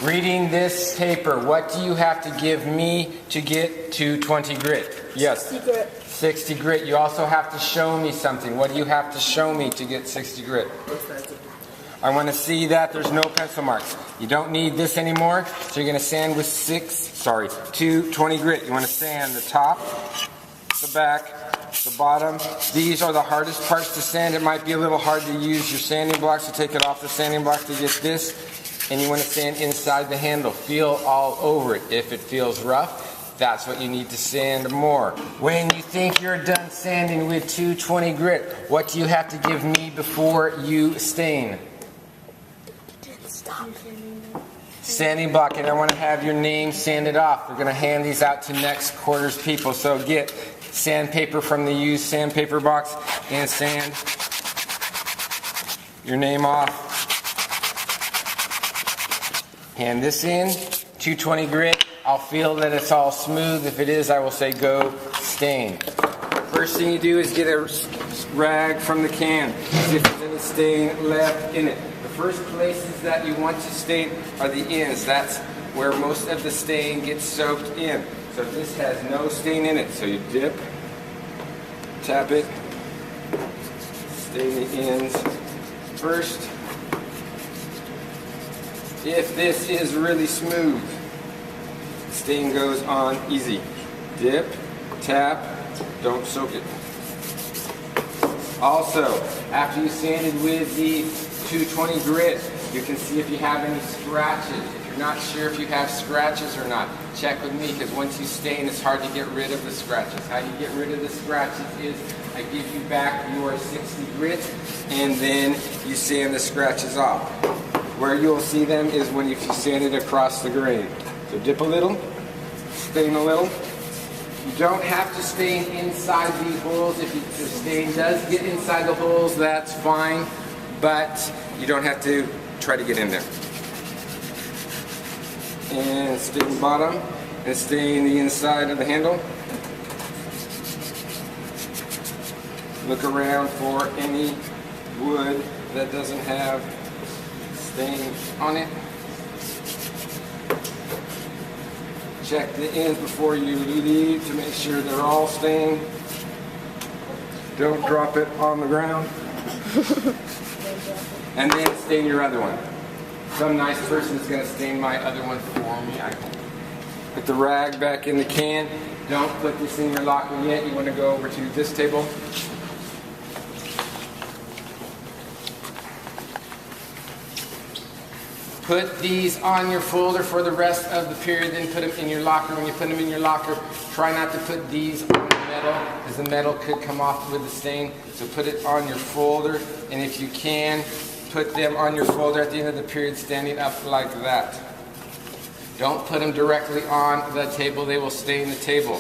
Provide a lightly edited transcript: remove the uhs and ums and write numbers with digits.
Reading this paper, what do you have to give me to get to 20 grit? Yes. 60 grit. 60 grit. You also have to show me something. What do you have to show me to get 60 grit? I want to see that there's no pencil marks. You don't need this anymore, so you're going to sand with 220 grit. You want to sand the top, the back, the bottom. These are the hardest parts to sand. It might be a little hard to use your sanding blocks to take it off the sanding block to get this. And you want to sand inside the handle. Feel all over it. If it feels rough, that's what you need to sand more. When you think you're done sanding with 220 grit, what do you have to give me before you stain? Stop. Sanding block, and I want to have your name sanded off. We're going to hand these out to next quarter's people. So get sandpaper from the used sandpaper box and sand your name off. Hand this in, 220 grit. I'll feel that it's all smooth. If it is, I will say go stain. First thing you do is get a rag from the can. See if there's any stain left in it. The first places that you want to stain are the ends. That's where most of the stain gets soaked in. So this has no stain in it. So you dip, tap it, stain the ends first. If this is really smooth, the stain goes on easy. Dip, tap, don't soak it. Also, after you sanded with the 220 grit, you can see if you have any scratches. If you're not sure if you have scratches or not, check with me, because once you stain, it's hard to get rid of the scratches. How you get rid of the scratches is I give you back your 60 grit, and then you sand the scratches off. Where you'll see them is when if you sand it across the grain. So dip a little, stain a little. You don't have to stain inside these holes. If the stain does get inside the holes, that's fine, but you don't have to try to get in there. And stain the bottom and stain the inside of the handle. Look around for any wood that doesn't have stain on it. Check the ends before you leave to make sure they're all stained. Don't drop it on the ground. And then stain your other one. Some nice person is going to stain my other one for me. I put the rag back in the can. Don't put this in your locker yet. You want to go over to this table. Put these on your folder for the rest of the period, then put them in your locker. When you put them in your locker, try not to put these on the metal, because the metal could come off with the stain. So put it on your folder, and if you can, put them on your folder at the end of the period standing up like that. Don't put them directly on the table. They will stain the table.